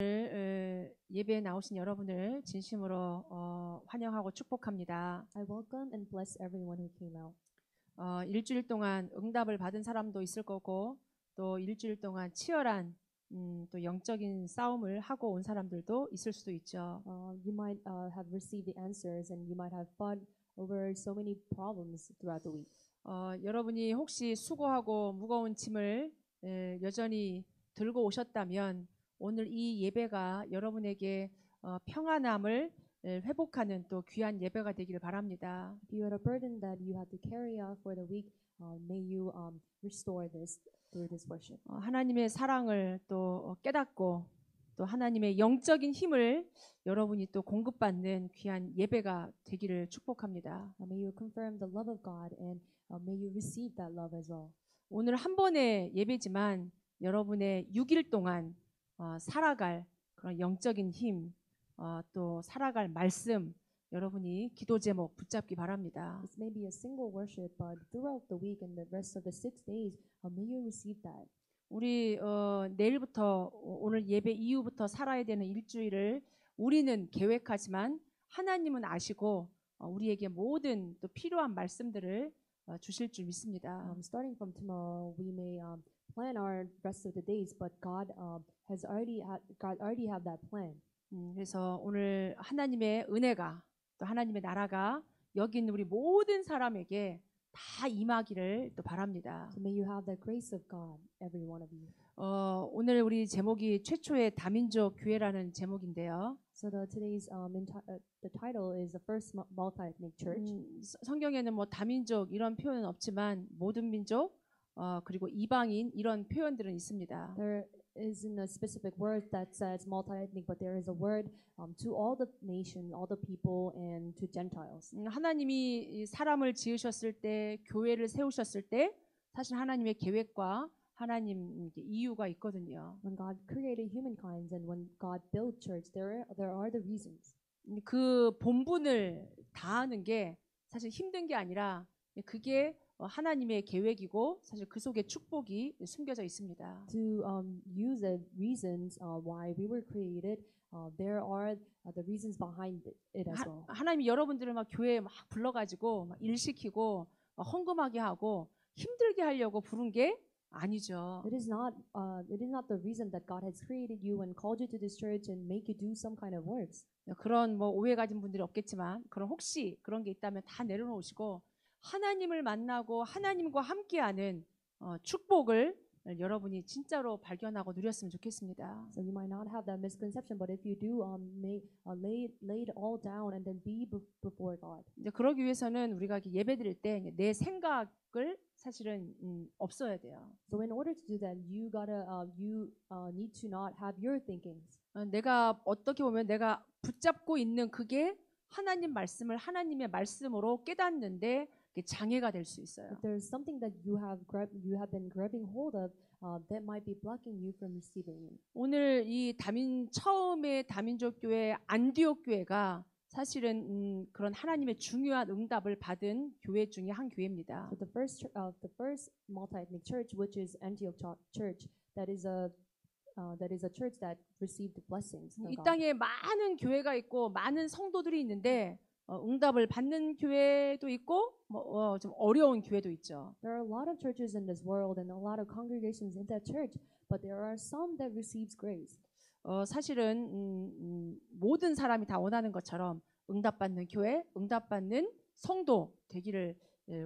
예배에 나오신 여러분을 진심으로 환영하고 축복합니다. I welcome and bless everyone who came out. 일주일 동안 응답을 받은 사람도 있을 거고 또 일주일 동안 치열한 또 영적인 싸움을 하고 온 사람들도 있을 수도 있죠. You might have received the answers and you might have fought over so many problems throughout the week. 여러분이 혹시 수고하고 무거운 짐을 여전히 들고 오셨다면 오늘 이 예배가 여러분에게 평안함을 회복하는 또 귀한 예배가 되기를 바랍니다. If you had a burden that you had to carry out for the week, may you restore this through this worship. 하나님의 사랑을 또 깨닫고 또 하나님의 영적인 힘을 여러분이 또 공급받는 귀한 예배가 되기를 축복합니다. May you confirm the love of God and may you receive that love as well. 오늘 한 번의 예배지만 여러분의 6일 동안 살아갈 그런 영적인 힘, 또 살아갈 말씀 여러분이 기도 제목 붙잡기 바랍니다. This may be a single worship, but throughout the week and the rest of the 6 days, may you receive that. 우리 내일부터 오늘 예배 이후부터 살아야 되는 일주일을 우리는 계획하지만 하나님은 아시고 우리에게 모든 또 필요한 말씀들을 주실 줄 믿습니다. Starting from tomorrow, we may plan our rest of the days, but God already have that plan. 그래서 오늘 하나님의 은혜가 또 하나님의 나라가 여기 있는 우리 모든 사람에게 다 임하기를 또 바랍니다. So may you have the grace of God, every one of you. 오늘 우리 제목이 최초의 다민족 교회라는 제목인데요. So today's the title is the first multi-ethnic church. 성경에는 뭐 다민족 이런 표현은 없지만 모든 민족 그리고 이방인 이런 표현들은 있습니다. There isn't a specific word that says multi-ethnic, but there is a word to all the nation, all the people, and to Gentiles. 하나님이 사람을 지으셨을 때, 교회를 세우셨을 때, 사실 하나님의 계획과 하나님 이유가 있거든요. When God created humankind and when God built church, there are the reasons. 그 본분을 다하는 게 사실 힘든 게 아니라 그게 하나님의 계획이고 사실 그 속에 축복이 숨겨져 있습니다. To use the reasons why we were created, there are the reasons behind it as well. 하나님이 여러분들을 막 교회에 막 불러가지고 막 일 시키고 헌금하게 하고 힘들게 하려고 부른 게 아니죠. It is not the reason that God has created you and called you to this church and make you do some kind of works. 그런 뭐 오해 가진 분들이 없겠지만 그런 혹시 그런 게 있다면 다 내려놓으시고 하나님을 만나고 하나님과 함께하는 축복을 여러분이 진짜로 발견하고 누렸으면 좋겠습니다. So you might not have that misconception, but if you do, lay it all down and then be before God. 이제 그러기 위해서는 우리가 예배드릴 때 내 생각을 사실은 없어야 돼요. So in order to do that, you need to not have your thinkings. 내가 어떻게 보면 내가 붙잡고 있는 그게 하나님 말씀을 하나님의 말씀으로 깨닫는데 장애가 될 수 있어요. If there's something that you have been grabbing hold of, that might be blocking you from receiving it. 오늘 이 처음에 다민족 교회 안디옥 교회가 사실은 그런 하나님의 중요한 응답을 받은 교회 중에 한 교회입니다. So the first multi-ethnic church, which is Antioch Church, that is a church that received blessings from 이 God. 땅에 많은 교회가 있고 많은 성도들이 있는데 응답을 받는 교회도 있고 좀 어려운 교회도 있죠. There are a lot of churches in this world and a lot of congregations in that church, but there are some that receives grace. 사실은 모든 사람이 다 원하는 것처럼 응답받는 교회, 응답받는 성도 되기를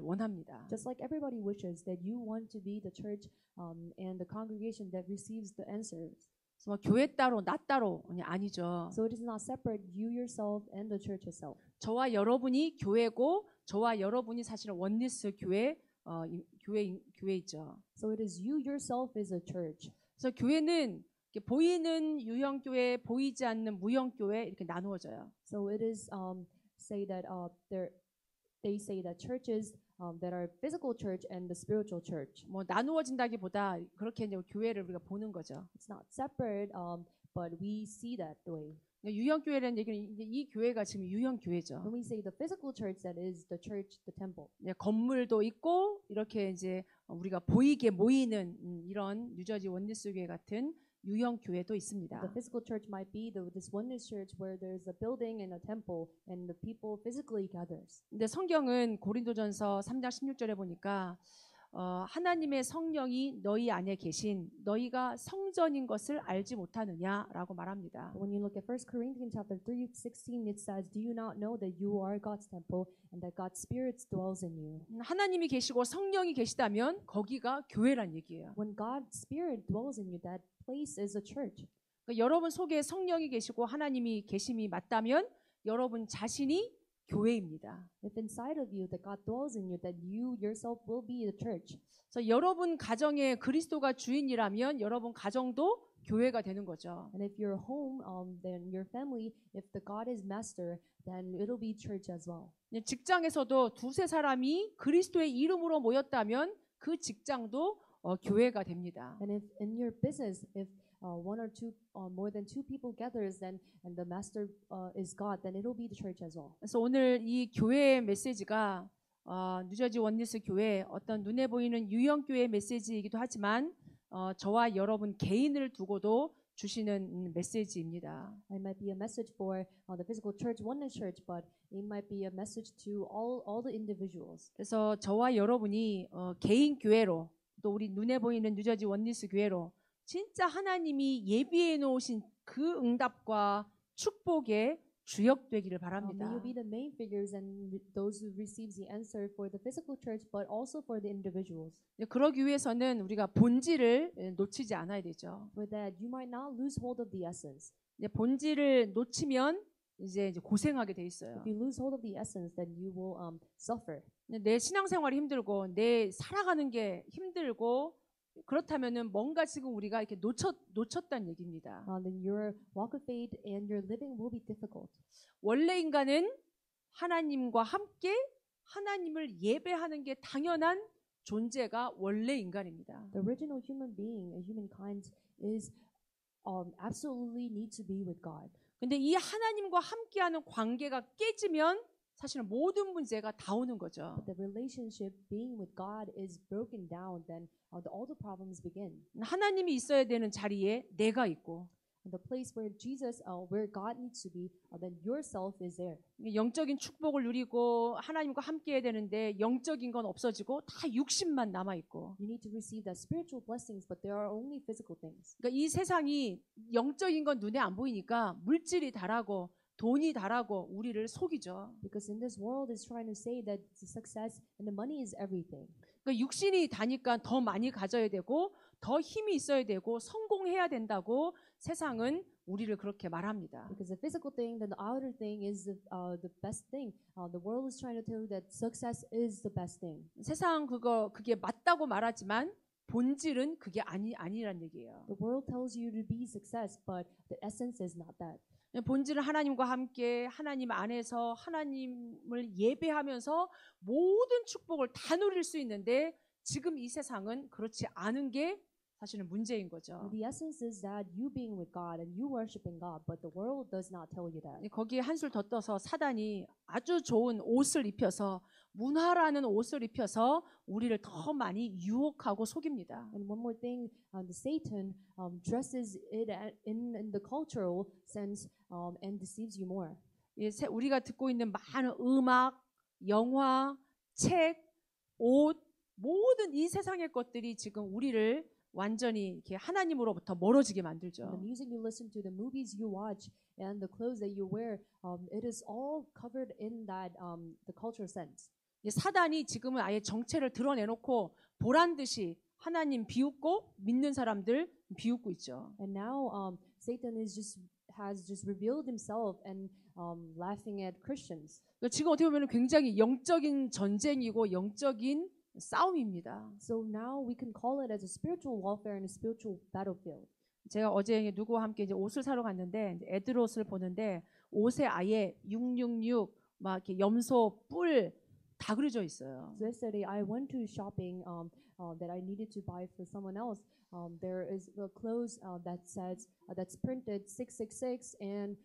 원합니다. Just like everybody wishes that you want to be the church and the congregation that receives the answers. 뭐 교회 따로 나 따로 아니죠. So it is not separate you yourself and the church itself. 저와 여러분이 교회고 저와 여러분이 사실은 원리스 교회이죠. So it is you yourself is a church. 그래서 교회는 보이는 유형교회, 보이지 않는 무형교회 이렇게 나누어져요. So it is they say that churches that are physical church and the spiritual church. 뭐 나누어진다기보다 그렇게 이제 교회를 우리가 보는 거죠. It's not separate, but we see that way. 유형교회라는 얘기는 이 교회가 지금 유형교회죠. When we say the physical church, that is the church, the temple. 건물도 있고 이렇게 이제 우리가 보이게 모이는 이런 뉴저지 원리스 교회 같은 유형 교회도 The 있습니다. physical church might be this oneness church where there's a building and a temple and the people physically gathers. 근데 성경은 고린도전서 3장 16절에 보니까 하나님의 성령이 너희 안에 계신 너희가 성전인 것을 알지 못하느냐라고 말합니다. When you look at 1 Corinthians chapter 3:16, it says, "Do you not know that you are God's temple and that God's Spirit dwells in you?" 하나님이 계시고 성령이 계시다면 거기가 교회란 얘기예요. When God's Spirit dwells in you, that place is a church. 그러니까 여러분 속에 성령이 계시고 하나님이 계심이 맞다면 여러분 자신이 교회입니다. If inside of you that God dwells in you, that you yourself will be the church. 그래서 여러분 가정에 그리스도가 주인이라면 여러분 가정도 교회가 되는 거죠. And if your home, then your family, if the God is master, then it'll be church as well. 직장에서도 두세 사람이 그리스도의 이름으로 모였다면 그 직장도 교회가 됩니다. And if in your business, if one or two, more than two people gathers, then and the master is God, then it'll be the church as well. 그래서 오늘 이 교회의 메시지가 뉴저지 원리스 교회 어떤 눈에 보이는 유형 교회 메시지이기도 하지만 저와 여러분 개인을 두고도 주시는 메시지입니다. It might be a message for the physical church, oneness church, but it might be a message to all the individuals. 그래서 저와 여러분이 개인 교회로 또 우리 눈에 보이는 뉴저지 원리스 교회로 진짜 하나님이 예비해 놓으신 그 응답과 축복의 주역되기를 May 바랍니다. you be the main figures and those who receives the answer for the physical church, but also for the individuals. 그러기 위해서는 우리가 본질을 놓치지 않아야 되죠. For that, you might not lose hold of the essence. 본질을 놓치면 이제 고생하게 돼 있어요. If you lose hold of the essence, then you will suffer. 내 신앙생활이 힘들고 내 살아가는 게 힘들고 그렇다면은 뭔가 지금 우리가 이렇게 놓쳤다는 얘기입니다. Then your walk of faith and your living will be difficult. 원래 인간은 하나님과 함께 하나님을 예배하는 게 당연한 존재가 원래 인간입니다. The original human being, a humankind, is absolutely need to be with God. 근데 이 하나님과 함께하는 관계가 깨지면 사실은 모든 문제가 다 오는 거죠. But the relationship being with God is broken down, then all the problems begin. 하나님이 있어야 되는 자리에 내가 있고 And the place where Jesus, where God needs to be, then yourself is there. 영적인 축복을 누리고 하나님과 함께해야 되는데 영적인 건 없어지고 다 육신만 남아 있고. You need to receive the spiritual blessings, but there are only physical things. 그러니까 이 세상이 영적인 건 눈에 안 보이니까 물질이 다라고 돈이 다라고 우리를 속이죠. Because in this world is trying to say that the success and the money is everything. 그러니까 육신이 다니까 더 많이 가져야 되고 더 힘이 있어야 되고 성공해야 된다고 세상은 우리를 그렇게 말합니다. Because the physical thing, then the outer thing is the best thing. The world is trying to tell you that success is the best thing. 세상 그게 맞다고 말하지만 본질은 그게 아니란 얘기예요. The world tells you to be success, but the essence is not that. 본질은 하나님과 함께 하나님 안에서 하나님을 예배하면서 모든 축복을 다 누릴 수 있는데 지금 이 세상은 그렇지 않은 게 사실은 문제인 거죠. The essence is that you being with God and you worshiping God, but the world does not tell you that. 거기에 한술 더 떠서 사단이 아주 좋은 옷을 입혀서 문화라는 옷을 입혀서 우리를 더 많이 유혹하고 속입니다. And one more thing, the Satan dresses it in the cultural sense and deceives you more. 우리가 듣고 있는 많은 음악, 영화, 책, 옷, 모든 이 세상의 것들이 지금 우리를 완전히 이렇게 하나님으로부터 멀어지게 만들죠. The music you listen to, the movies you watch, and the clothes that you wear, it is all covered in that the cultural sense. 사단이 지금은 아예 정체를 드러내놓고 보란 듯이 하나님 비웃고 믿는 사람들 비웃고 있죠. And now Satan has just revealed himself and laughing at Christians. 지금 어떻게 보면 굉장히 영적인 전쟁이고 영적인 싸움입니다. So now we can call it as a spiritual warfare and a spiritual battlefield. 제가 어제 누구와 함께 이제 옷을 사러 갔는데 애들 옷을 보는데 옷에 아예 666 막 이렇게 염소 뿔 다 그려져 있어요. So yesterday I went to shopping that I needed to buy for someone else. There is a clothes that says that's printed 666 and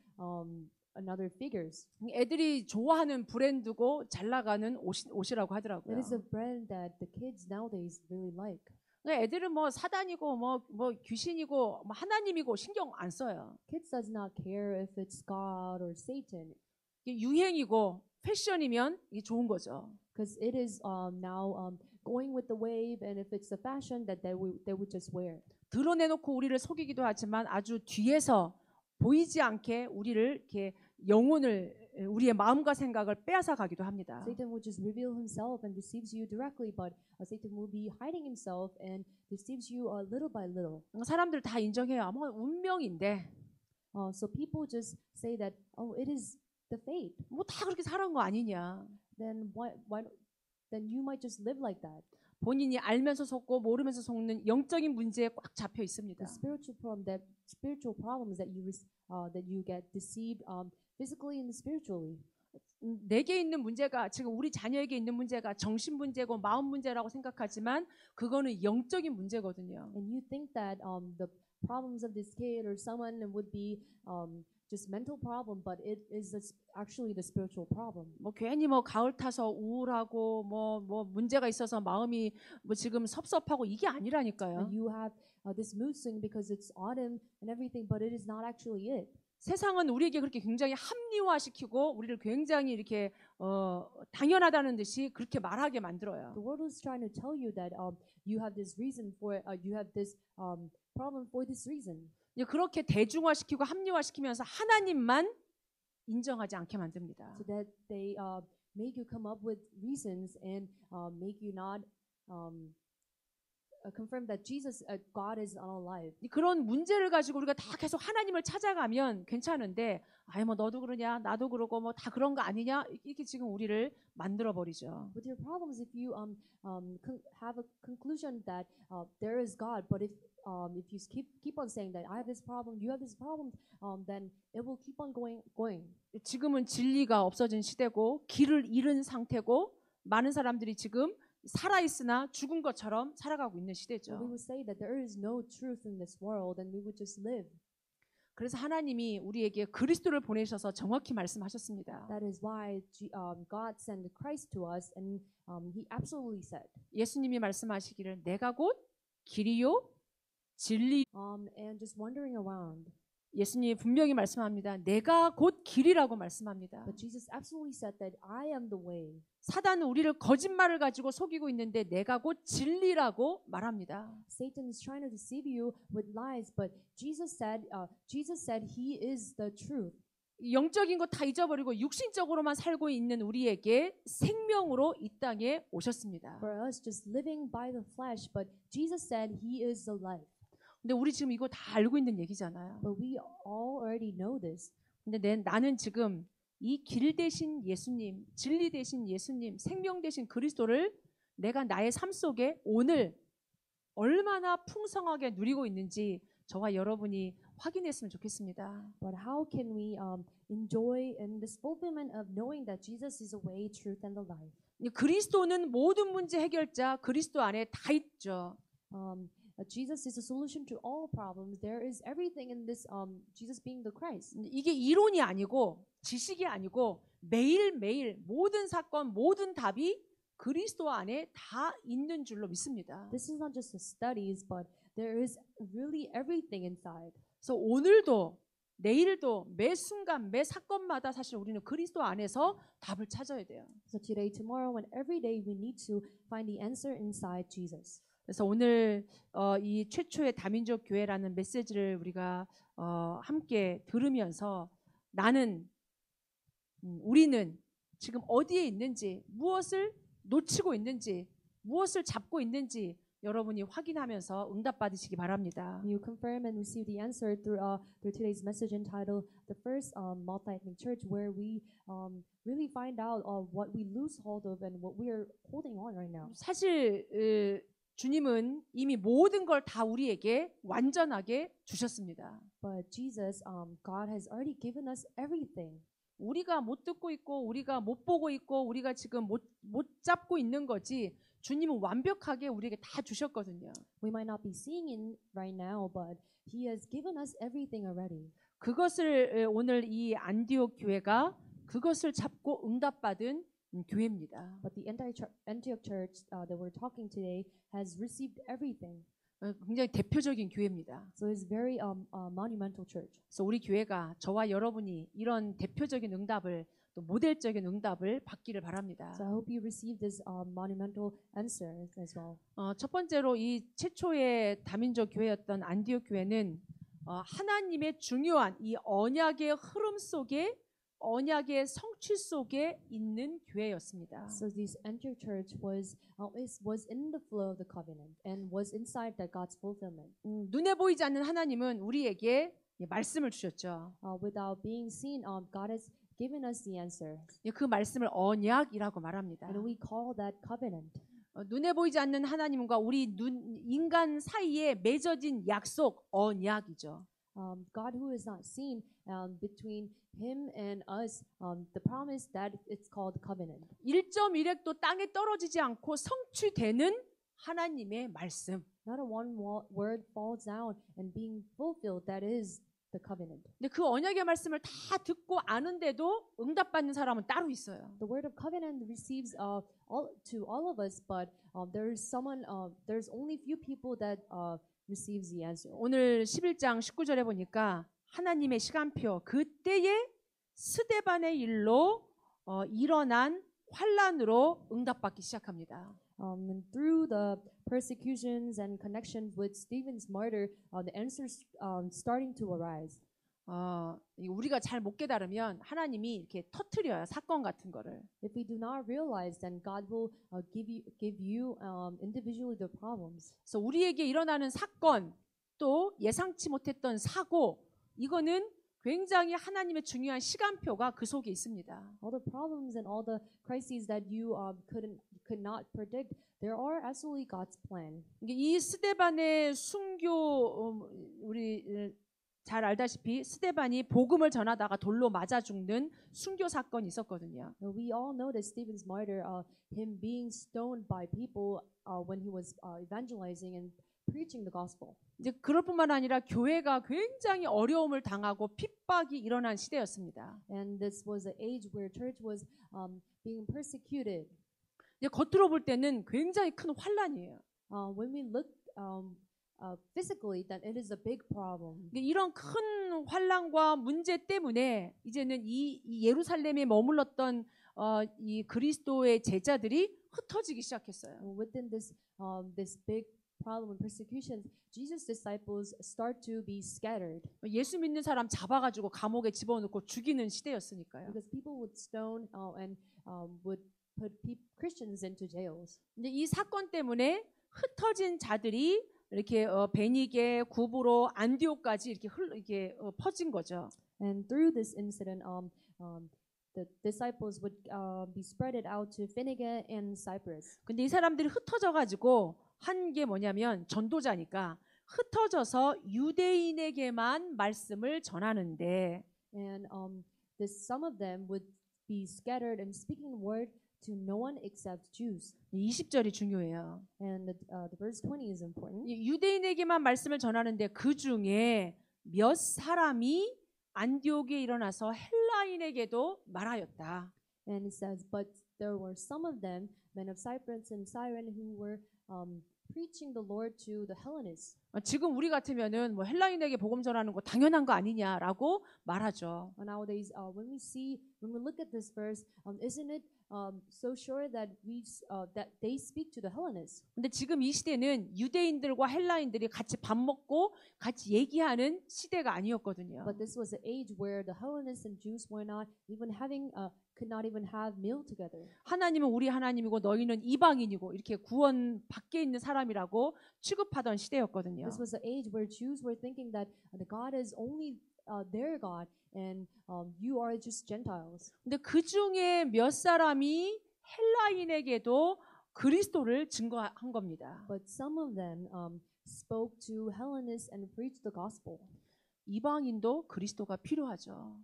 another figures. 애들이 좋아하는 브랜드고 잘 나가는 옷이라고 하더라고요. It is a brand that the kids nowadays really like. 그러니까 애들은 뭐 사단이고 뭐 귀신이고 뭐 하나님이고 신경 안 써요. Kids does not care if it's God or Satan, 이게 유행이고 패션이면 이게 좋은 거죠. because it is now going with the wave, and if it's a fashion that they would just wear. 드러내놓고 우리를 속이기도 하지만 아주 뒤에서 보이지 않게 우리를 이렇게 영혼을 우리의 마음과 생각을 빼앗아 가기도 합니다. Satan will just reveal himself and deceives you directly, but Satan will be hiding himself and deceives you little by little. 사람들 다 인정해요. 뭐 운명인데 So people just say that, oh, it is the fate. 뭐 다 그렇게 살아온 거 아니냐. Then then you might just live like that. 본인이 알면서 속고 모르면서 속는 영적인 문제에 꽉 잡혀 있습니다. The spiritual problems that you get deceived physically and spiritually. 내게 있는 문제가 지금 우리 자녀에게 있는 문제가 정신 문제고 마음 문제라고 생각하지만 그거는 영적인 문제거든요. And you think that the problems of this kid or someone would be just mental problem, but it is actually the spiritual problem. 뭐 괜히 뭐 가을 타서 우울하고 뭐 문제가 있어서 마음이 뭐 지금 섭섭하고 이게 아니라니까요. And you have this mood swing because it's autumn and everything, but it is not actually it. 세상은 우리에게 그렇게 굉장히 합리화시키고 우리를 굉장히 이렇게 당연하다는 듯이 그렇게 말하게 만들어요. The world is trying to tell you that you have this reason for you have this problem for this reason. 이제 그렇게 대중화시키고 합리화시키면서 하나님만 인정하지 않게 만듭니다. So that they make you come up with reasons and make you not confirm that God is unalive. 그런 문제를 가지고 우리가 다 계속 하나님을 찾아가면 괜찮은데, 아이 뭐 너도 그러냐, 나도 그러고 뭐 다 그런 거 아니냐 이렇게 지금 우리를 만들어 버리죠. With your problems, if you have a conclusion that there is God, but if you keep on saying that I have this problem, you have this problem, then it will keep on going. 지금은 진리가 없어진 시대고 길을 잃은 상태고 많은 사람들이 지금 살아있으나 죽은 것처럼 살아가고 있는 시대죠. We would say that there is no truth in this world, and we would just live. 그래서 하나님이 우리에게 그리스도를 보내셔서 정확히 말씀하셨습니다. That is why God sent Christ to us, and He absolutely said. 예수님이 말씀하시기를 내가 곧 길이요 진리. And just wandering around. 예수님이 분명히 말씀합니다. 내가 곧 길이라고 말씀합니다. But Jesus absolutely said that I am the way. 사단은 우리를 거짓말을 가지고 속이고 있는데 내가 곧 진리라고 말합니다. Satan is trying to deceive you with lies, but Jesus said He is the truth. 영적인 거 다 잊어버리고 육신적으로만 살고 있는 우리에게 생명으로 이 땅에 오셨습니다. For us, just living by the flesh, but Jesus said He is the life. 근데 우리 지금 이거 다 알고 있는 얘기잖아요. But we all already know this. 근데 나는 지금 이 길 대신 예수님, 진리 대신 예수님, 생명 대신 그리스도를 내가 나의 삶 속에 오늘 얼마나 풍성하게 누리고 있는지 저와 여러분이 확인했으면 좋겠습니다. But how can we enjoy in this fulfillment of knowing that Jesus is the way, truth, and the life? 그리스도는 모든 문제 해결자, 그리스도 안에 다 있죠. Jesus is a solution to all problems. There is everything in this Jesus being the Christ. 이게 이론이 아니고 지식이 아니고 매일매일 모든 사건, 모든 답이 그리스도 안에 다 있는 줄로 믿습니다. This is not just the studies, but there is really everything inside. 그래서 오늘도 내일도 매 순간 매 사건마다 사실 우리는 그리스도 안에서 답을 찾아야 돼요. So today, tomorrow, and every day we need to find the answer inside Jesus. 그래서 오늘 이 최초의 다민족 교회라는 메시지를 우리가 함께 들으면서 우리는 지금 어디에 있는지, 무엇을 놓치고 있는지, 무엇을 잡고 있는지 여러분이 확인하면서 응답받으시기 바랍니다. You confirm and receive the answer through today's message entitled "The First Multi-Ethnic Church," where we really find out what we lose hold of and what we are holding on right now. 사실 주님은 이미 모든 걸 다 우리에게 완전하게 주셨습니다. But Jesus, God has already given us everything. 우리가 못 듣고 있고 우리가 못 보고 있고 우리가 지금 못 잡고 있는 거지 주님은 완벽하게 우리에게 다 주셨거든요. We might not be seeing it right now, but He has given us everything already. 그것을 오늘 이 안디옥 교회가 그것을 잡고 응답받은 교회입니다. But the Antioch church that we're talking today has received everything. 굉장히 대표적인 교회입니다. So it's very monumental church. 그래서 우리 교회가 저와 여러분이 이런 대표적인 응답을 또 모델적인 응답을 받기를 바랍니다. So I hope you receive this monumental answer as well. 첫 번째로 이 최초의 다민족 교회였던 안디옥 교회는 하나님의 중요한 이 언약의 흐름 속에 언약의 성취 속에 있는 교회였습니다. So this Antioch church was in the flow of the covenant and was inside that God's fulfillment. 눈에 보이지 않는 하나님은 우리에게 말씀을 주셨죠. Without being seen, God has given us the answer. 그 말씀을 언약이라고 말합니다. And we call that covenant. 눈에 보이지 않는 하나님과 우리 인간 사이에 맺어진 약속 언약이죠. God who is not seen between him and us, the promise that it's called covenant. 1.1획도 땅에 떨어지지 않고 성취되는 하나님의 말씀. Not a one word falls down and being fulfilled. That is the covenant. 근데 그 언약의 말씀을 다 듣고 아는데도 응답받는 사람은 따로 있어요. The word of covenant receives to all of us, but there's only few people that receives the answer. 오늘 11장 19절에 보니까 하나님의 시간표 그때의 스데반의 일로 일어난 환란으로 응답받기 시작합니다. And through the persecutions and connections with Stephen's murder, the answers starting to arise. 우리가 잘 못 깨달으면 하나님이 이렇게 터트려요 사건 같은 거를. If we do not realize, then God will give you individually the problems. 그래서 우리에게 일어나는 사건 또 예상치 못했던 사고 이거는 굉장히 하나님의 중요한 시간표가 그 속에 있습니다. All the problems and all the crises that you could not predict, there are absolutely God's plan. 이 스데반의 순교 우리 잘 알다시피 스데반이 복음을 전하다가 돌로 맞아 죽는 순교 사건이 있었거든요. We all know that Stephen's murder, him being stoned by people when he was evangelizing and preaching the gospel. 이제 그럴 뿐만 아니라 교회가 굉장히 어려움을 당하고 핍박이 일어난 시대였습니다. And this was an age where church was being persecuted. 이제 겉으로 볼 때는 굉장히 큰 환란이에요. When we look physically, then it is a big problem. 이런 큰 환란과 문제 때문에 이제는 이 예루살렘에 머물렀던 이 그리스도의 제자들이 흩어지기 시작했어요. Within this big problem and persecutions, Jesus' disciples start to be scattered. 예수 믿는 사람 잡아가지고 감옥에 집어넣고 죽이는 시대였으니까요. Because people would stone and would put Christians into jails. 근데 이 사건 때문에 흩어진 자들이 이렇게 베니게, 구브로, 안디옥까지 이렇게 퍼진 거죠. And through this incident, the disciples would be spreaded out to Phoenicia and Cyprus. 근데 이 사람들이 흩어져가지고 한 게 뭐냐면 전도자니까 흩어져서 유대인에게만 말씀을 전하는데. And some of them would be scattered and speaking the word to no one except Jews. 20절이 중요해요. And the verse 20 is important. 유대인에게만 말씀을 전하는데 그 중에 몇 사람이 안디옥에 일어나서 헬라인에게도 말하였다. And it says, but there were some of them, men of Cyprus and Cyrene, who were preaching the Lord to the Hellenists. 지금 우리 같으면은 뭐 헬라인에게 복음 전하는 거 당연한 거 아니냐라고 말하죠. Nowadays, when we look at this verse, isn't it so sure that they speak to the Hellenists? 근데 지금 이 시대는 유대인들과 헬라인들이 같이 밥 먹고 같이 얘기하는 시대가 아니었거든요. But this was an age where the Hellenists and Jews were not even could not even have meal together. 하나님은 우리 하나님이고 너희는 이방인이고 이렇게 구원 밖에 있는 사람이라고 취급하던 시대였거든요. This was an age where Jews were thinking that the God is only their God and you are just Gentiles. 근데 그 중에 몇 사람이 헬라인에게도 그리스도를 증거한 겁니다. But some of them spoke to Hellenists and preached the gospel. 이방인도 그리스도가 필요하죠.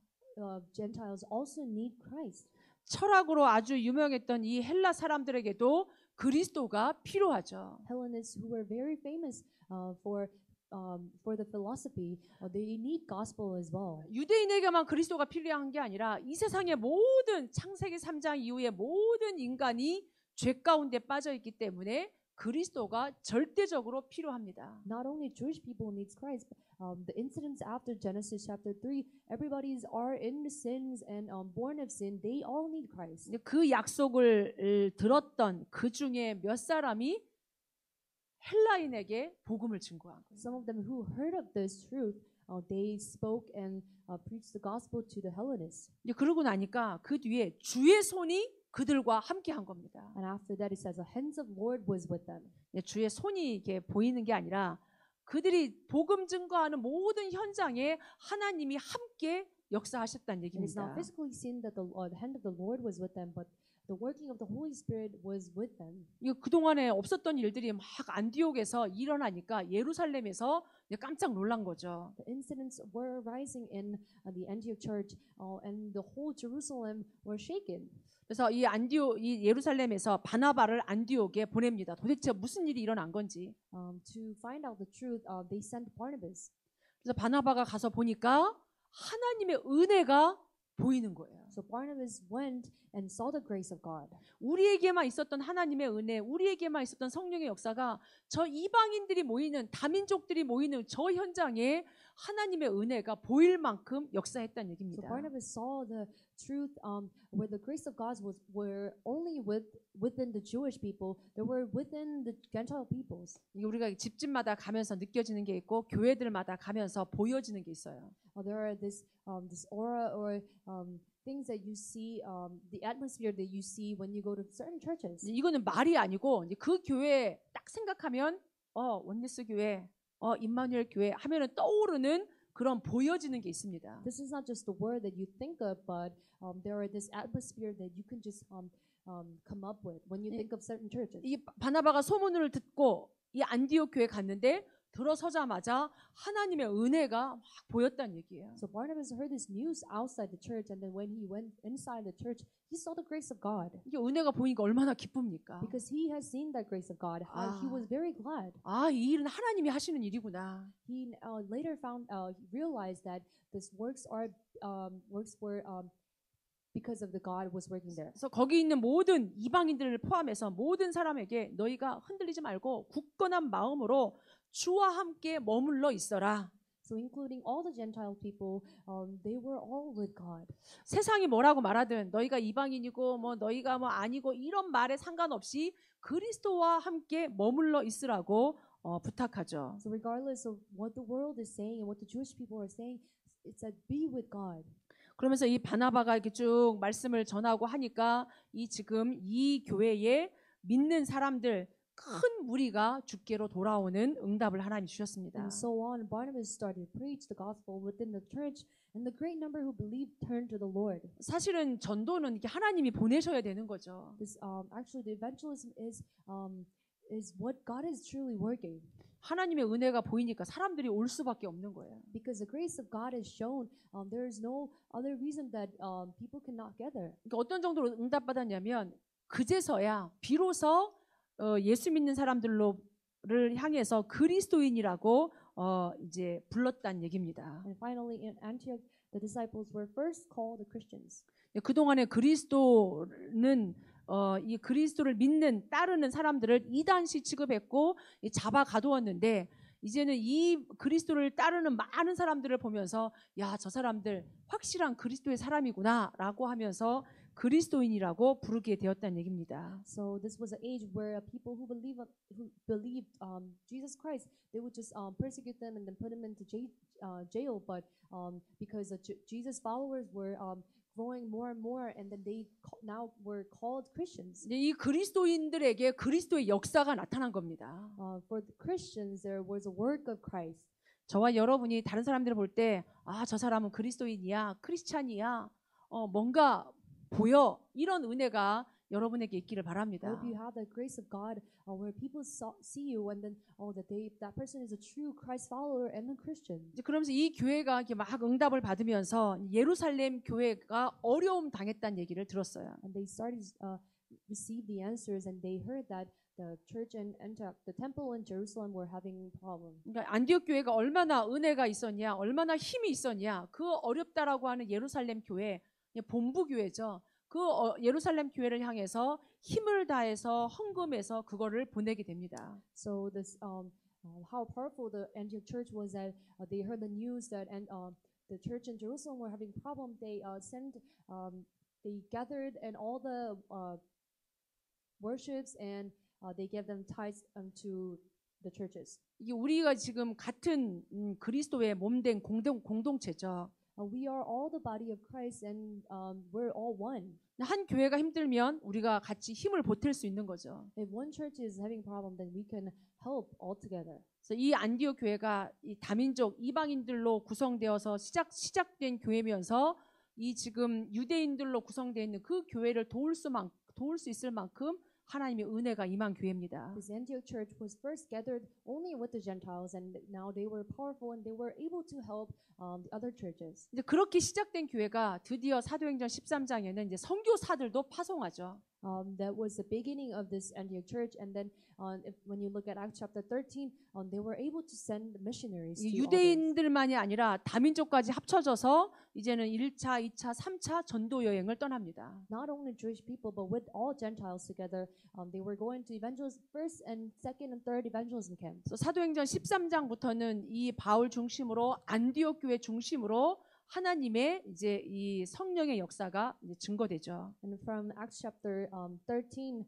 Gentiles also need Christ. 철학으로 아주 유명했던 이 헬라 사람들에게도 그리스도가 필요하죠. Hellenists who were very famous for for the philosophy, they need gospel as well. 유대인에게만 그리스도가 필요한 게 아니라 이 세상의 모든 창세기 3장 이후의 모든 인간이 죄 가운데 빠져 있기 때문에 그리스도가 절대적으로 필요합니다. Not only Jewish people needs Christ, but the incidents after Genesis chapter 3, everybody's are in the sins and born of sin. They all need Christ. 그 약속을 들었던 그 중에 몇 사람이 헬라인에게 복음을 증거한 거예요. Some of them who heard of this truth, they spoke and preached the gospel to the Hellenists. 이제 그러고 나니까 그 뒤에 주의 손이 그들과 함께 한 겁니다. And after that, it says the hands of Lord was with them. 주의 손이 이게 보이는 게 아니라 그들이 복음 증거하는 모든 현장에 하나님이 함께 역사하셨다는 And it's not 얘기입니다. physically seen that the hand of the Lord was with them, but the working of the Holy Spirit was with them. 이거 그동안에 없었던 일들이 막 안디옥에서 일어나니까 예루살렘에서 깜짝 놀란 거죠. The incidents were arising in the Antioch church, and the whole Jerusalem were shaken. 그래서 이 예루살렘에서 바나바를 안디옥에 보냅니다. 도대체 무슨 일이 일어난 건지. To find out the truth, they sent Barnabas. 그래서 바나바가 가서 보니까 하나님의 은혜가 보이는 거예요. So Barnabas went and saw the grace of God. 우리에게만 있었던 하나님의 은혜, 우리에게만 있었던 성령의 역사가 저 이방인들이 모이는 다민족들이 모이는 저 현장에 하나님의 은혜가 보일 만큼 역사했다는 So 얘기입니다. Barnabas saw the truth, where the grace of God were only within the Jewish people, they were within the Gentile peoples. 이게 우리가 집집마다 가면서 느껴지는 게 있고 교회들마다 가면서 보여지는 게 있어요. There are this aura or things that you see, the atmosphere that you see when you go to certain churches. 이거는 말이 아니고 이제 그 교회 딱 생각하면 원네스 교회, 임마누엘 교회 하면은 떠오르는 그런 보여지는 게 있습니다. This is not just the word that you think of, but there are this atmosphere that you can just come up with when you think of certain churches. 이 바나바가 소문을 듣고 이 안디옥 교회 갔는데 들어서자마자 하나님의 은혜가 막 보였다는 얘기예요. So Barnabas heard this news outside the church, and then when he went inside the church, he saw the grace of God. 이게 은혜가 보이니까 얼마나 기쁩니까? Because he has seen that grace of God, he was very glad. 이 일은 하나님이 하시는 일이구나. He later realized that this works were because of the God was working there. 그래서 거기 있는 모든 이방인들을 포함해서 모든 사람에게 너희가 흔들리지 말고 굳건한 마음으로 주와 함께 머물러 있어라. So including all the Gentile people, they were all with God. 세상이 뭐라고 말하든 너희가 이방인이고 뭐 너희가 뭐 아니고 이런 말에 상관없이 그리스도와 함께 머물러 있으라고 부탁하죠. So regardless of what the world is saying and what the Jewish people are saying, it said be with God. 그러면서 이 바나바가 이렇게 쭉 말씀을 전하고 하니까 지금 이 교회에 믿는 사람들 큰 무리가 주께로 돌아오는 응답을 하나님이 주셨습니다. And so on, Barnabas started to preach the gospel within the church, and the great number who believed turned to the Lord. 사실은 전도는 이렇게 하나님이 보내셔야 되는 거죠. This actually the evangelism is what God is truly working. 하나님의 은혜가 보이니까 사람들이 올 수밖에 없는 거예요. Because the grace of God is shown, there is no other reason that people cannot gather. 그러니까 어떤 정도로 응답받았냐면 그제서야 비로소 예수 믿는 사람들로를 향해서 그리스도인이라고 이제 불렀다는 얘기입니다. And finally, in Antioch, the disciples were first called the Christians. 그동안에 그리스도는 이 그리스도를 믿는 따르는 사람들을 이단시 취급했고 잡아 가두었는데 이제는 이 그리스도를 따르는 많은 사람들을 보면서 야, 저 사람들 확실한 그리스도의 사람이구나라고 하면서 그리스도인이라고 부르게 되었다는 얘기입니다. So this was an age where people who believed Jesus Christ, they would just persecute them and then put them into jail. But because Jesus followers were growing more and more, and then they now were called Christians. 이 그리스도인들에게 그리스도의 역사가 나타난 겁니다. For the Christians, there was a work of Christ. 저와 여러분이 다른 사람들을 볼 때 저 사람은 그리스도인이야, 크리스찬이야, 뭔가 보여 이런 은혜가 여러분에게 있기를 바랍니다. Hope you have the grace of God, where people see you and then that person is a true Christ follower and a Christian. 이제 그러면서 이 교회가 이렇게 막 응답을 받으면서 예루살렘 교회가 어려움 당했다는 얘기를 들었어요. And they started receive the answers, and they heard that the church in Antioch, the temple in Jerusalem were having problem. 그러니까 안디옥 교회가 얼마나 은혜가 있었냐, 얼마나 힘이 있었냐. 그 어렵다라고 하는 예루살렘 교회, 본부 교회죠. 그 예루살렘 교회를 향해서 힘을 다해서 헌금해서 그거를 보내게 됩니다. So this how powerful the Antioch church was that they heard the news that the church in Jerusalem were having problem. They they gathered and all the worships and they gave them tithes to the churches. 이게 우리가 지금 같은 그리스도의 몸된 공동체죠. We are all the body of Christ and we're all one. 한 교회가 힘들면 우리가 같이 힘을 보탤 수 있는 거죠. If one church is having problem, then we can help all together. 그래서 이 안디옥 교회가 이 다민족 이방인들로 구성되어서 시작된 교회면서 이 지금 유대인들로 구성되어 있는 그 교회를 도울 수 있을 만큼 하나님의 은혜가 임한 교회입니다. This Antioch church was first gathered only with the Gentiles, and now they were powerful and they were able to help the other churches. 이제 그렇게 시작된 교회가 드디어 사도행전 13장에는 이제 선교사들도 파송하죠. That was the beginning of this Antioch church, and then when you look at Acts chapter 13, they were able to send missionaries to others. 유대인들만이 아니라 다민족까지 합쳐져서 이제는 1차, 2차, 3차 전도 여행을 떠납니다. Not only Jewish people, but with all Gentiles together, they were going to first and second and third evangelism camps. 그래서 사도행전 13장부터는 이 바울 중심으로 안디옥 교회 중심으로 하나님의 이제 이 성령의 역사가 이제 증거되죠. And from Acts chapter 13,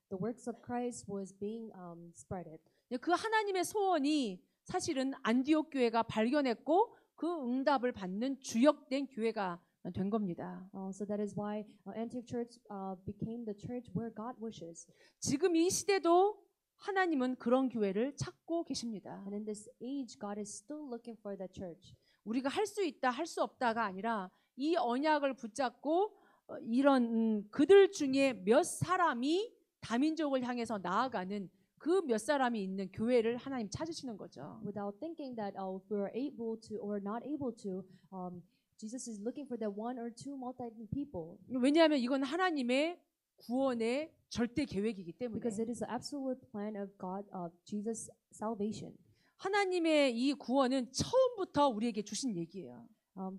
the works of Christ was being spreaded. 그 하나님의 소원이 사실은 안디옥 교회가 발견했고 그 응답을 받는 주역된 교회가 된 겁니다. So that is why Antioch Church became the church where God wishes. 지금 이 시대도 하나님은 그런 교회를 찾고 계십니다. And in this age, God is still looking for that church. 우리가 할 수 있다, 할 수 없다가 아니라 이 언약을 붙잡고 이런 그들 중에 몇 사람이 다민족을 향해서 나아가는 그 몇 사람이 있는 교회를 하나님 찾으시는 거죠. Without thinking that if we are able to or not able to, Jesus is looking for that one or two multiple people. 왜냐하면 이건 하나님의 구원의 절대 계획이기 때문에. Because it is the absolute plan of God, of Jesus' salvation. 하나님의 이 구원은 처음부터 우리에게 주신 얘기예요.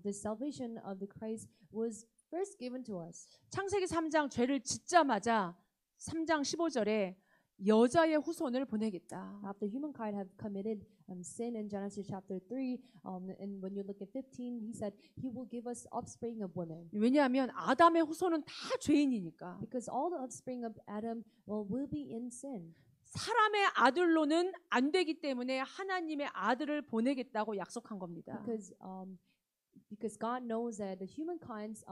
The salvation of the Christ was first given to us. 창세기 3장 죄를 짓자마자 3장 15절에 여자의 후손을 보내겠다. After humankind have committed sin in Genesis chapter 3, and when you look at 15, he said he will give us offspring of women. 왜냐하면 아담의 후손은 다 죄인이니까. Because all the offspring of Adam will be in sin. 사람의 아들로는 안 되기 때문에 하나님의 아들을 보내겠다고 약속한 겁니다. Because God knows that the humankind's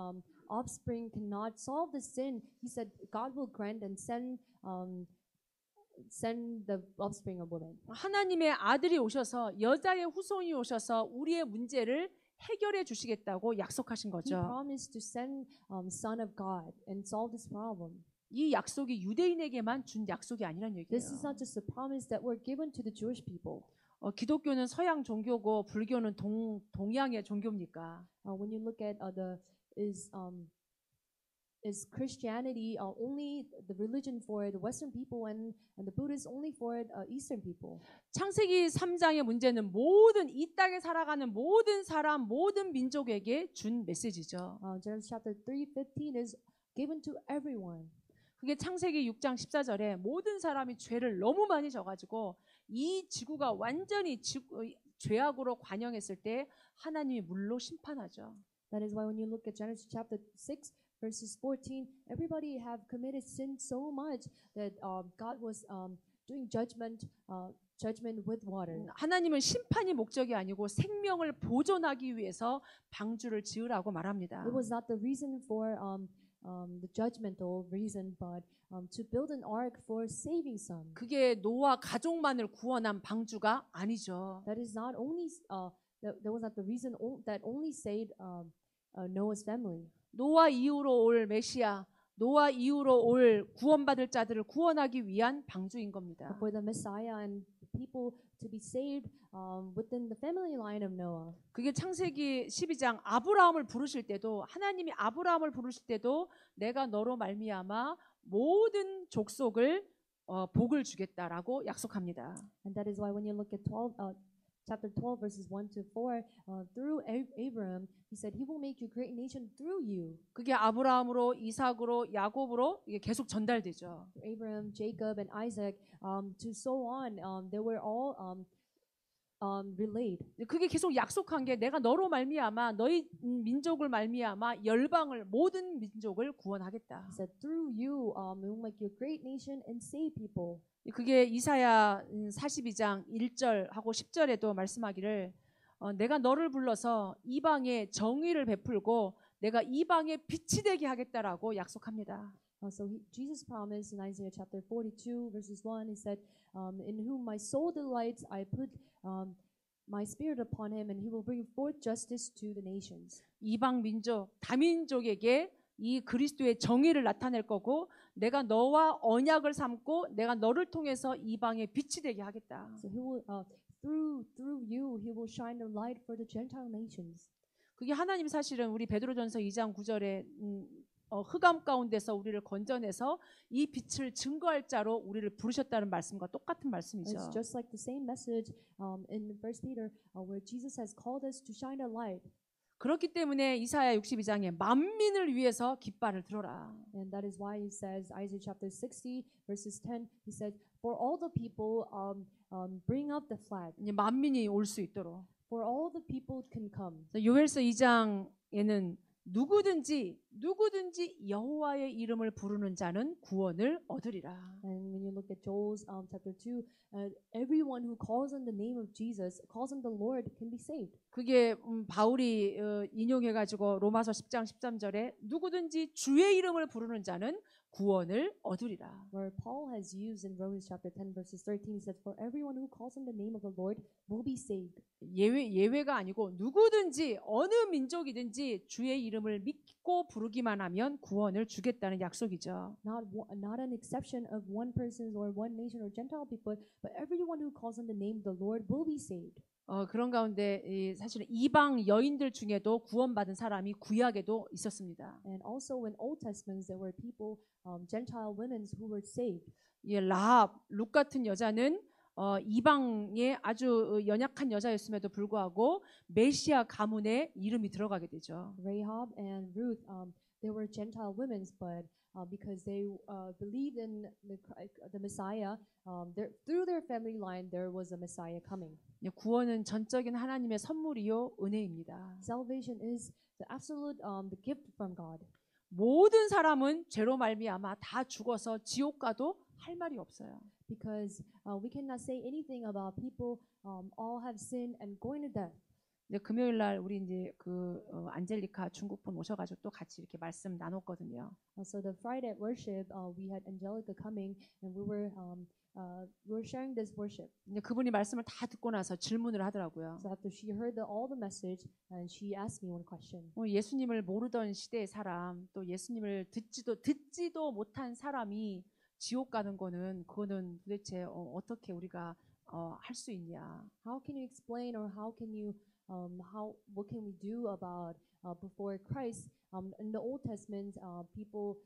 offspring cannot solve the sin, He said God will grant and send the offspring of women. 하나님의 아들이 오셔서 여자의 후손이 오셔서 우리의 문제를 해결해 주시겠다고 약속하신 He 거죠. promised to send Son of God and solve this problem. 이 약속이 유대인에게만 준 약속이 아니란 얘기예요. This is not just a promise that were given to the Jewish people. 기독교는 서양 종교고 불교는 동양의 종교입니까? When you look at is Christianity only the religion for the Western people and the Buddhists only for Eastern people? 창세기 3장의 문제는 이 땅에 살아가는 모든 사람, 모든 민족에게 준 메시지죠. Genesis chapter 3:15 is given to everyone. 그게 창세기 6장 14절에 모든 사람이 죄를 너무 많이 져가지고 이 지구가 완전히 죄악으로 관영했을 때 하나님이 물로 심판하죠. That is why when you look at Genesis chapter 6 verses 14, everybody have committed sin so much that God was doing judgment with water. 하나님은 심판이 목적이 아니고 생명을 보존하기 위해서 방주를 지으라고 말합니다. It was not the reason for the judgmental reason, but to build an ark for saving some. 그게 노아 가족만을 구원한 방주가 아니죠. That is not only that was not the reason that only saved Noah's family. 노아 이후로 올 메시아, 노아 이후로 올 구원받을 자들을 구원하기 위한 방주인 겁니다. For the Messiah and people to be saved within the family line of Noah. 그게 창세기 12장 아브라함을 부르실 때도 하나님이 아브라함을 부르실 때도 내가 너로 말미암아 모든 족속을 복을 주겠다라고 약속합니다. And that is why when you look at chapter 12, verses 1 to 4, through Abraham, he said, he will make you a great nation through you. 그게 아브라함으로, 이삭으로, 야곱으로 이게 계속 전달되죠. Abraham, Jacob, and Isaac, to so on, they were all relayed. 그게 계속 약속한 게 내가 너로 말미암아 너희 민족을 말미암아 열방을 모든 민족을 구원하겠다. He said, through you, we will make you a great nation and save people. 그게 이사야 42장 1절하고 10절에도 말씀하기를 내가 너를 불러서 이방에 정의를 베풀고 내가 이방에 빛이 되게 하겠다라고 약속합니다. So Jesus promised in Isaiah chapter 42, verses 1, he said, in whom my soul delights, I put my spirit upon him, and he will bring forth justice to the nations. 이방 민족, 다민족에게 이 그리스도의 정의를 나타낼 거고 내가 너와 언약을 삼고 내가 너를 통해서 이방에 빛이 되게 하겠다. So he will, through you, he will shine a light for the Gentile nations. 그게 하나님 사실은 우리 베드로전서 2장 9절에 흑암 가운데서 우리를 건져내서 이 빛을 증거할 자로 우리를 부르셨다는 말씀과 똑같은 말씀이죠. It's just like the same message in 1 Peter where Jesus has called us to shine a light. 그렇기 때문에 이사야 62장에 만민을 위해서 깃발을 들어라. And that is why he says, Isaiah chapter 60, verses 10, he said, for all the people, bring up the flag. 이제 만민이 올 수 있도록. For all the people can come. 요엘서 2장에는 누구든지 여호와의 이름을 부르는 자는 구원을 얻으리라. And when you look at Joel's chapter 2, everyone who calls on the name of Jesus, calls on the Lord, can be saved. 그게 바울이 인용해가지고 로마서 10장 13절에 누구든지 주의 이름을 부르는 자는 구원을 얻으리라. Where Paul has used in Romans chapter 10 verses 13, he said, for everyone who calls on the name of the Lord will be saved. 예외가 아니고 누구든지 어느 민족이든지 주의 이름을 믿고 부르기만 하면 구원을 주겠다는 약속이죠. Not an exception of one person or one nation or Gentile people, but everyone who calls on the name of the Lord will be saved. 그런 가운데 사실은 이방 여인들 중에도 구원받은 사람이 구약에도 있었습니다. And also in Old Testament there were people, Gentile women who were saved. 라합, 룻 같은 여자는 이방의 아주 연약한 여자였음에도 불구하고 메시아 가문에 이름이 들어가게 되죠. Rahab and Ruth, they were Gentile women, but because they believed in the Messiah, through their family line there was a Messiah coming. 구원은 전적인 하나님의 선물이요 은혜입니다. Salvation is the absolute the gift from God. 모든 사람은 죄로 말미암아 다 죽어서 지옥 가도 할 말이 없어요. Because we cannot say anything about people all have sinned and going to death. 이제 금요일 날 우리 이제 안젤리카 중국분 오셔가지고 또 같이 이렇게 말씀 나눴거든요. So the Friday at worship, we had Angelica coming, and we were sharing this worship. 이제 그분이 말씀을 다 듣고 나서 질문을 하더라고요. So after she heard all the message, and she asked me one question. 예수님을 모르던 시대의 사람, 또 예수님을 듣지도 못한 사람이 지옥 가는 거는 그거는 도대체 어떻게 우리가 할 수 있냐? How can you explain, or how can you what can we do about before Christ? In the Old Testament, people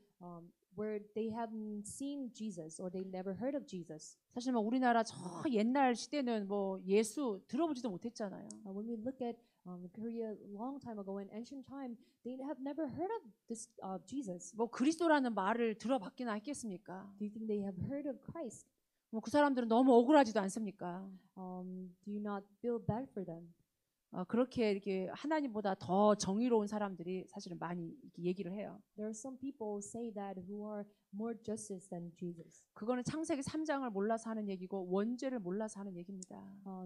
where they haven't seen Jesus or they never heard of Jesus. 사실 뭐 우리나라 저 옛날 시대는 뭐 예수 들어보지도 못했잖아요. When we look at Korea a long time ago, in ancient time, they have never heard of this Jesus. 뭐 그리스도라는 말을 들어봤기나 했겠습니까? Do you think they have heard of Christ? 뭐 그 사람들은 너무 억울하지도 않습니까? Do you not feel bad for them? 그렇게 이렇게 하나님보다 더 정의로운 사람들이 사실은 많이 이렇게 얘기를 해요. There are some people say that who are more justice than Jesus. 그거는 창세기 3장을 몰라서 하는 얘기고 원죄를 몰라서 하는 얘기입니다.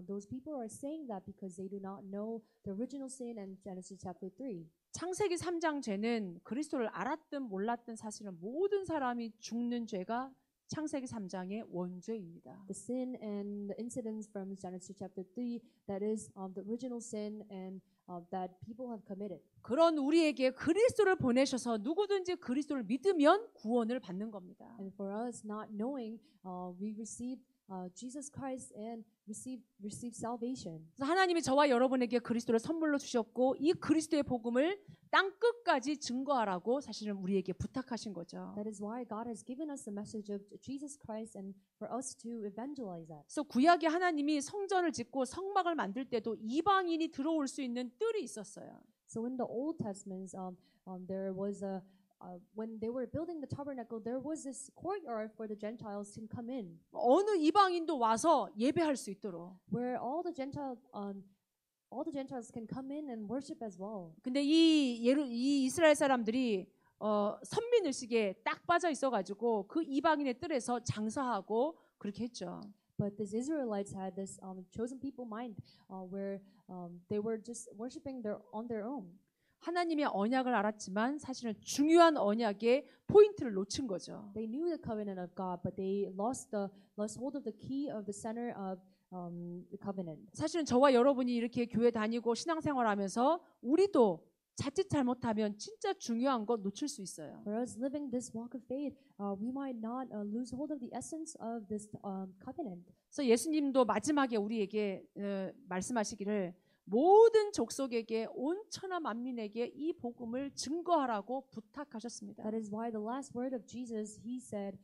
Those people are saying that because they do not know the original sin and Genesis chapter 3. 창세기 3장 죄는 그리스도를 알았든 몰랐든 사실은 모든 사람이 죽는 죄가 창세기 3장의 원죄입니다. The sin and the incidents from Genesis chapter 3, that is the original sin and that people have committed. 그런 우리에게 그리스도를 보내셔서 누구든지 그리스도를 믿으면 구원을 받는 겁니다. And for us not knowing, we received Jesus Christ and receive salvation. 그래서 하나님이 저와 여러분에게 그리스도를 선물로 주셨고 이 그리스도의 복음을 땅 끝까지 증거하라고 사실은 우리에게 부탁하신 거죠. That is why God has given us the message of Jesus Christ and for us to evangelize that. 그래서 구약의 하나님이 성전을 짓고 성막을 만들 때도 이방인이 들어올 수 있는 뜰이 있었어요. So in the Old Testament, there was when they were building the tabernacle, there was this courtyard for the Gentiles to come in, 어느 이방인도 와서 예배할 수 있도록. where all the Gentiles can come in and worship as well. 근데 이 이스라엘 사람들이 선민 의식에 딱 빠져 있어가지고 그 이방인의 뜰에서 장사하고 그렇게 했죠. But these Israelites had this chosen people mind, where they were just worshiping on their own. 하나님의 언약을 알았지만 사실은 중요한 언약의 포인트를 놓친 거죠. They knew the covenant of God, but they lost hold of the key of the center of the covenant. 사실은 저와 여러분이 이렇게 교회 다니고 신앙생활하면서 우리도 자칫 잘못하면 진짜 중요한 거 놓칠 수 있어요. For us living this walk of faith, we might not lose hold of the essence of this covenant. 그래서 예수님도 마지막에 우리에게 말씀하시기를 모든 족속에게 온 천하 만민에게 이 복음을 증거하라고 부탁하셨습니다. That is why the last word of Jesus, he said,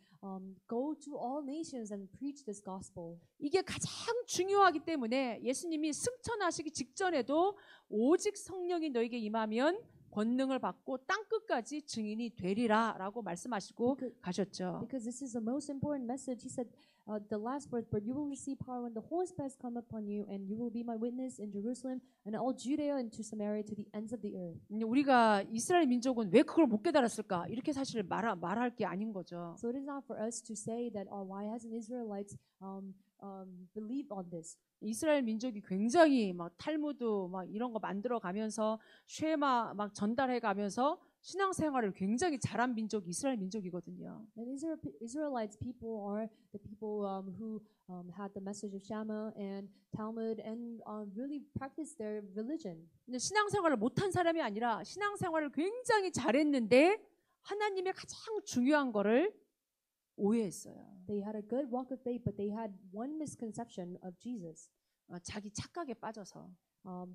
go to all nations and preach this gospel. 이게 가장 중요하기 때문에 예수님이 승천하시기 직전에도 오직 성령이 너에게 임하면 권능을 받고 땅 끝까지 증인이 되리라라고 말씀하시고 가셨죠. Because this is the most important message. He said, the last word, but you will receive power when the Holy Spirit has come upon you, and you will be my witness in Jerusalem and all Judea and to Samaria to the ends of the earth. 우리가 이스라엘 민족은 왜 그걸 못 깨달았을까? 이렇게 사실 말할 게 아닌 거죠. So it is not for us to say that, why hasn't Israelites believed on this? 이스라엘 민족이 굉장히 막 탈무드 막 이런 거 만들어 가면서 쉐마 막 전달해 가면서 신앙생활을 굉장히 잘한 민족이 이스라엘 민족이거든요. And Israelites people are the people who had the message of Shema and Talmud and really practiced their religion. 근데 신앙생활을 못한 사람이 아니라 신앙생활을 굉장히 잘했는데 하나님의 가장 중요한 거를 오해했어요. They had a good walk of faith, but they had one misconception of Jesus. 자기 착각에 빠져서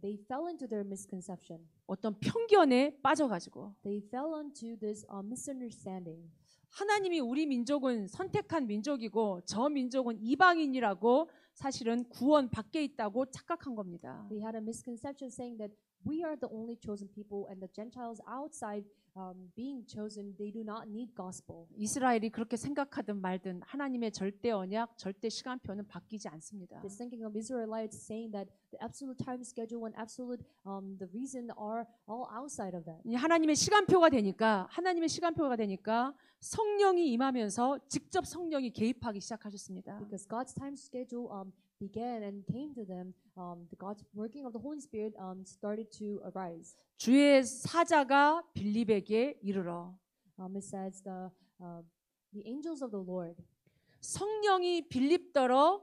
They fell into their misconception. 어떤 편견에 빠져가지고 They fell into this misunderstanding. 하나님이 우리 민족은 선택한 민족이고 저 민족은 이방인이라고 사실은 구원 밖에 있다고 착각한 겁니다. They had a misconception saying that we are the only chosen people and the Gentiles outside being chosen, they do not need gospel. 이스라엘이 그렇게 생각하든 말든 하나님의 절대 언약, 절대 시간표는 바뀌지 않습니다. This thinking of Israelites saying that the absolute time schedule and absolute the reason are all outside of that. 하나님의 시간표가 되니까 성령이 임하면서 직접 성령이 개입하기 시작하셨습니다. Because God's time schedule began and came to them, the God's working of the Holy Spirit started to arise. 주의 사자가 빌립에게 이르러 It says the angels of the Lord. 성령이 빌립더러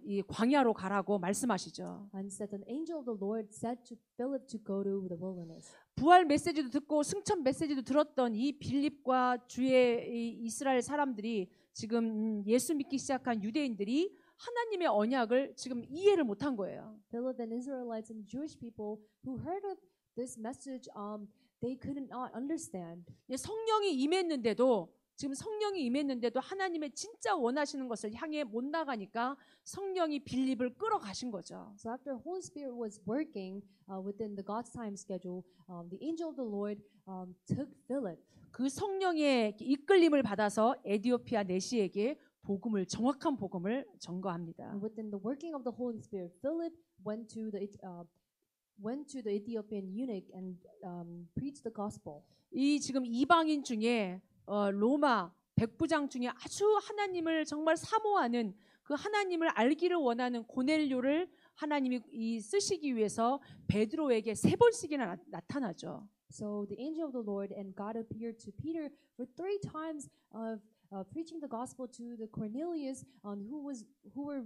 이 광야로 가라고 말씀하시죠. And said an angel of the Lord said to Philip to go to the wilderness. 부활 메시지도 듣고 승천 메시지도 들었던 이 빌립과 주의 이 이스라엘 사람들이 지금 예수 믿기 시작한 유대인들이 하나님의 언약을 지금 이해를 못한 거예요. Philip and Israelites and Jewish people who heard of this message, they could not understand. 성령이 임했는데도 하나님의 진짜 원하시는 것을 향해 못 나가니까 성령이 빌립을 끌어가신 거죠. So after Holy Spirit was working within the God's time schedule, the angel of the Lord took Philip. 그 성령의 이끌림을 받아서 에디오피아 내시에게 정확한 복음을 전거합니다. And within the working of the Holy Spirit, Philip went to the Ethiopian eunuch and preached the gospel. 이 지금 이방인 중에 로마 백부장 중에 아주 하나님을 정말 사모하는 그 하나님을 알기를 원하는 고넬료를 하나님이 쓰시기 위해서 베드로에게 3번씩이나 나타나죠. So the angel of the Lord and God appeared to Peter for 3 times of preaching the gospel to the Cornelius who were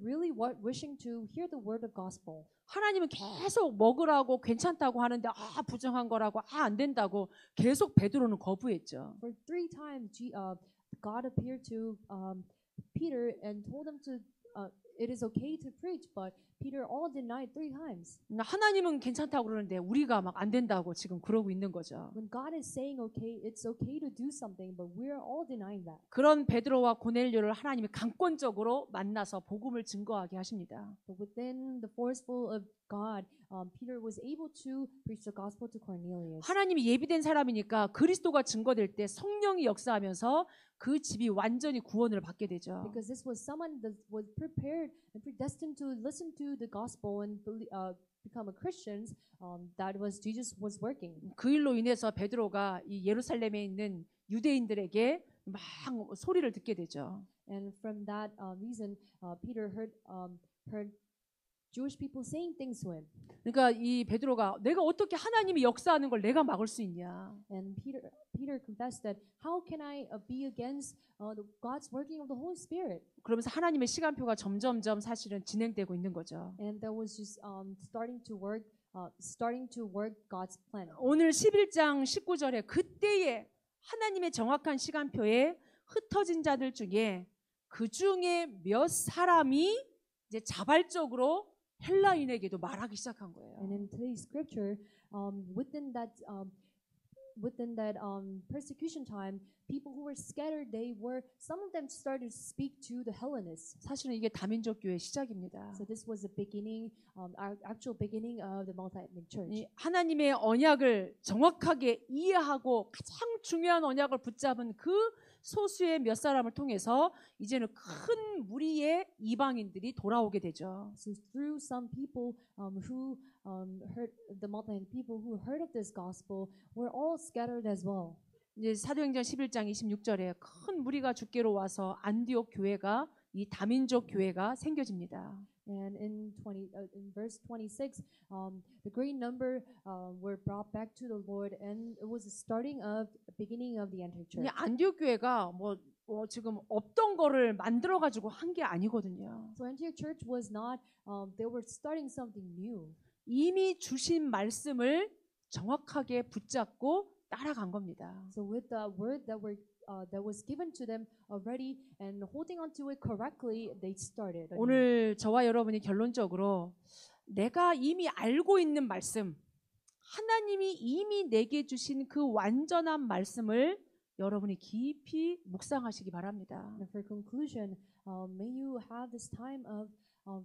really wishing to hear the word of gospel. 하나님은 계속 먹으라고 괜찮다고 하는데 부정한 거라고 안 된다고 계속 베드로는 거부했죠. For 3 times God appeared to Peter and told them to it is okay to preach, but Peter all denied 3 times. 하나님은 괜찮다고 그러는데 우리가 막 안 된다고 지금 그러고 있는 거죠. When God is saying okay, it's okay to do something, but we're all denying that. 그런 베드로와 고넬료를 하나님이 강권적으로 만나서 복음을 증거하게 하십니다. But within the forceful of God, Peter was able to preach the gospel to Cornelius. 하나님이 예비된 사람이니까 그리스도가 증거될 때 성령이 역사하면서 그 집이 완전히 구원을 받게 되죠. Because this was someone that was prepared and predestined to listen to the gospel and become a Christians. That was Jesus was working. 그 일로 인해서 베드로가 이 예루살렘에 있는 유대인들에게 막 소리를 듣게 되죠. And from that reason, Peter heard Jewish people saying things to him. 그러니까 이 베드로가 내가 어떻게 하나님이 역사하는 걸 내가 막을 수 있냐? And Peter confessed that how can I be against God's working of the Holy Spirit? 그러면서 하나님의 시간표가 점점점 사실은 진행되고 있는 거죠. And that was just starting to work God's plan. 오늘 11장 19절에 그때에 하나님의 정확한 시간표에 흩어진 자들 중에 그 중에 몇 사람이 이제 자발적으로 헬라인에게도 말하기 시작한 거예요. And in today's scripture, within that persecution time, people who were scattered, some of them started to speak to the Hellenists. 사실은 이게 다민족 교회의 시작입니다. So this was the beginning, actual beginning of the multi-ethnic church. 이 하나님의 언약을 정확하게 이해하고 가장 중요한 언약을 붙잡은 그 소수의 몇 사람을 통해서 이제는 큰 무리의 이방인들이 돌아오게 되죠. So through some people who heard the multi-ethnic people who heard of this gospel were all scattered as well. 이제 사도행전 11장 26절에 큰 무리가 주께로 와서 안디옥 교회가 이 다민족 교회가 생겨집니다. And in verse 26, the great number were brought back to the Lord, and it was the beginning of the Antioch church. 안디옥 교회가 지금 없던 거를 만들어 가지고 한 게 아니거든요. So Antioch church was not; they were starting something new. 이미 주신 말씀을 정확하게 붙잡고 따라간 겁니다. So with the word that was given to them already and holding on to it correctly, they started. 오늘 저와 여러분이 결론적으로 내가 이미 알고 있는 말씀, 하나님이 이미 내게 주신 그 완전한 말씀을 여러분이 깊이 묵상하시기 바랍니다. And for conclusion, may you have this time of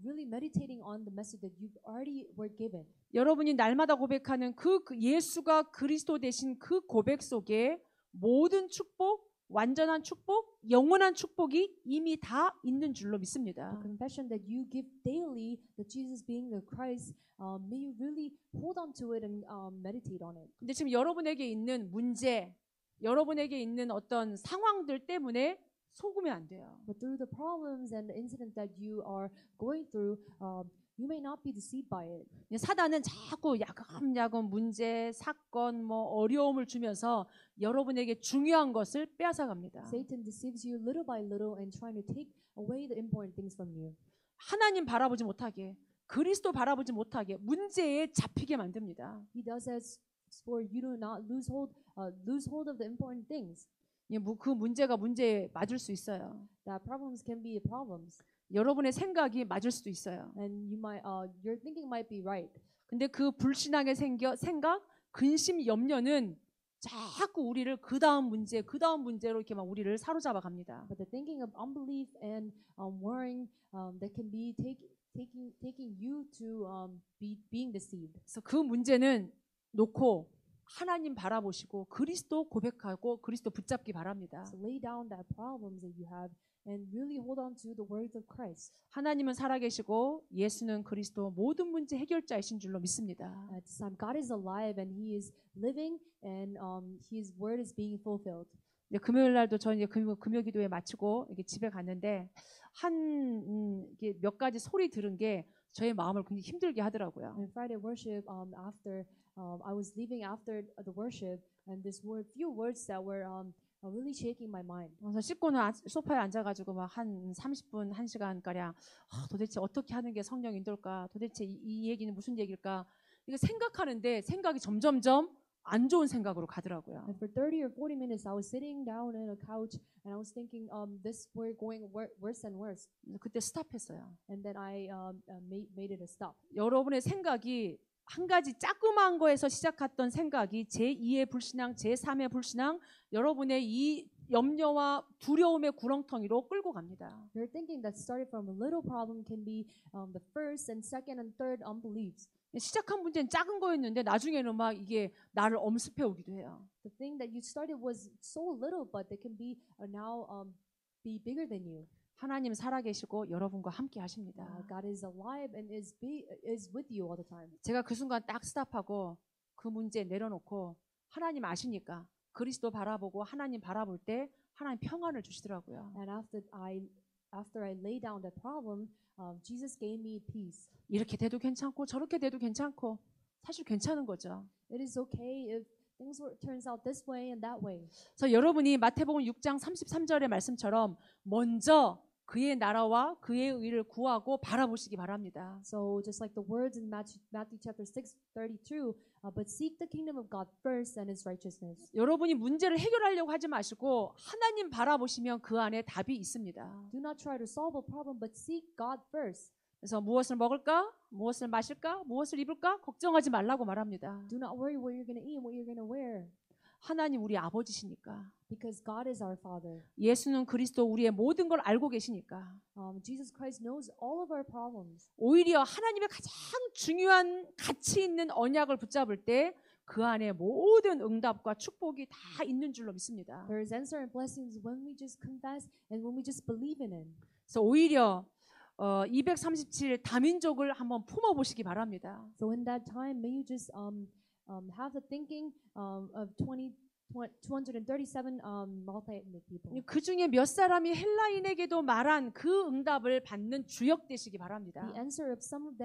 really meditating on the message that you already were given. 여러분이 날마다 고백하는 그 예수가 그리스도 되신 그 고백 속에 모든 축복, 완전한 축복, 영원한 축복이 이미 다 있는 줄로 믿습니다. The confession that you give daily, that Jesus being the Christ, may you really hold on to it and meditate on it. 근데 지금 여러분에게 있는 문제, 여러분에게 있는 어떤 상황들 때문에 속으면 안 돼요. But through the problems and the incidents that you are going through, you may not be deceived by it. 사단은 자꾸 야금야금 문제, 사건, 어려움을 주면서 여러분에게 중요한 것을 빼앗아갑니다. Satan deceives you little by little and trying to take away the important things from you. 하나님 바라보지 못하게, 그리스도 바라보지 못하게 문제에 잡히게 만듭니다. He does that for you to not lose hold of the important things. 그 문제가 문제에 맞을 수 있어요. That problems can be problems. 여러분의 생각이 맞을 수도 있어요. And your thinking might be right. 근데 그 불신앙의 생각, 근심, 염려는 자꾸 우리를 그 다음 문제로 이렇게 막 우리를 사로잡아 갑니다. But the thinking of unbelief and worrying that can be taking you to being deceived. 그래서 그 문제는 놓고 하나님 바라보시고 그리스도 고백하고 그리스도 붙잡기 바랍니다. So lay down that problems that you have and really hold on to the words of Christ. 하나님은 살아계시고 예수는 그리스도 모든 문제 해결자이신 줄로 믿습니다. At this time, God is alive and He is living, and His word is being fulfilled. 이제 금요일 날도 저는 이제 금요 기도회 마치고 이렇게 집에 갔는데 이게 몇 가지 소리 들은 게 저의 마음을 굉장히 힘들게 하더라고요. And Friday worship, after I was leaving after the worship, and these were few words that were really shaking my mind. 그래서 씻고는 소파에 앉아가지고 막 한 30분, 1시간 가량 도대체 어떻게 하는 게 성령 인도일까? 도대체 이 얘기는 무슨 얘기일까? 이거 생각하는데 생각이 점점점 안 좋은 생각으로 가더라고요. And for 30 or 40 minutes, I was sitting down in a couch and I was thinking, this we're going worse and worse. 그때 스탑했어요. And then I made it a stop. 여러분의 생각이 한 가지 자그마한 거에서 시작했던 생각이 제2의 불신앙, 제3의 불신앙, 여러분의 이 염려와 두려움의 구렁텅이로 끌고 갑니다. Your thinking that started from a little problem can be the first and second and third unbeliefs. 시작한 문제는 작은 거였는데 나중에는 막 이게 나를 엄습해 오기도 해요. The thing that you started was so little, but they can be now be bigger than you. 하나님 살아계시고 여러분과 함께 하십니다. God is alive and is with you all the time. 제가 그 순간 딱 스탑하고 그 문제 내려놓고 하나님 아시니까 그리스도 바라보고 하나님 바라볼 때 하나님 평안을 주시더라고요. And after I lay down that problem, Jesus gave me peace. 이렇게 돼도 괜찮고 저렇게 돼도 괜찮고 사실 괜찮은 거죠. It is okay if things turns out this way and that way. 그래서 여러분이 마태복음 6장 33절의 말씀처럼 먼저 그의 나라와 그의 의를 구하고 바라보시기 바랍니다. So just like the words in Matthew chapter 6:32, but seek the kingdom of God first and His righteousness. 여러분이 문제를 해결하려고 하지 마시고 하나님 바라보시면 그 안에 답이 있습니다. Do not try to solve a problem, but seek God first. 그래서 무엇을 먹을까? 무엇을 마실까? 무엇을 입을까? 걱정하지 말라고 말합니다. Do not worry what you're going to eat and what you're going to wear. 하나님 우리 아버지시니까. Because God is our Father. 예수는 그리스도 우리의 모든 걸 알고 계시니까. Jesus Christ knows all of our problems. 오히려 하나님의 가장 중요한 가치 있는 언약을 붙잡을 때 그 안에 모든 응답과 축복이 다 있는 줄로 믿습니다. There is answer and blessings when we just confess and when we just believe in Him. 그래서 오히려 237 다민족을 한번 품어보시기 바랍니다. So in that time, may you just have the thinking of 237 multi-ethnic people. 그 중에 몇 사람이 헬라인에게도 말한 그 응답을 받는 주역 되시기 바랍니다. The answer of some of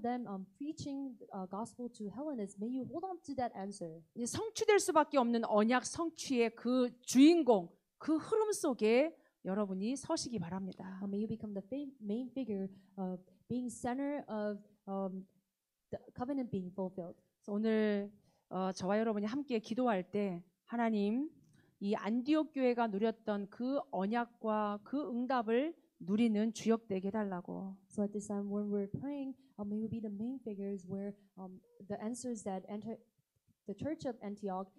them preaching gospel to Hellenists, may you hold on to that answer. 성취될 수밖에 없는 언약 성취의 그 주인공, 그 흐름 속에 여러분이 서시기 바랍니다. May you become the main figure of being center of the covenant being fulfilled. 오늘 저와 여러분이 함께 기도할 때 하나님 이 안디옥 교회가 누렸던 그 언약과 그 응답을 누리는 주역 되게 해달라고. So at this time when we're praying, may we be the main figures where the answers that the church of Antioch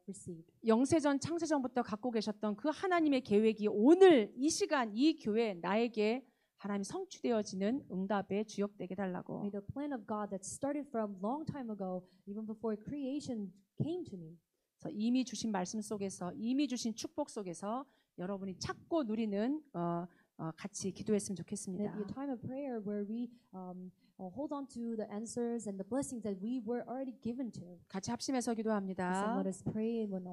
received. 영세전 창세전부터 갖고 계셨던 그 하나님의 계획이 오늘 이 시간 이 교회 나에게 하나님 성취되어지는 응답의 주역 되게 해달라고. May the plan of God that started from long time ago, even before creation came to me. 그래서 이미 주신 말씀 속에서 이미 주신 축복 속에서 여러분이 찾고 누리는 같이 기도했으면 좋겠습니다. May it be a time of prayer where we hold on to the answers and the blessings that we were already given to. 같이 합심해서 So 기도합니다. let us pray one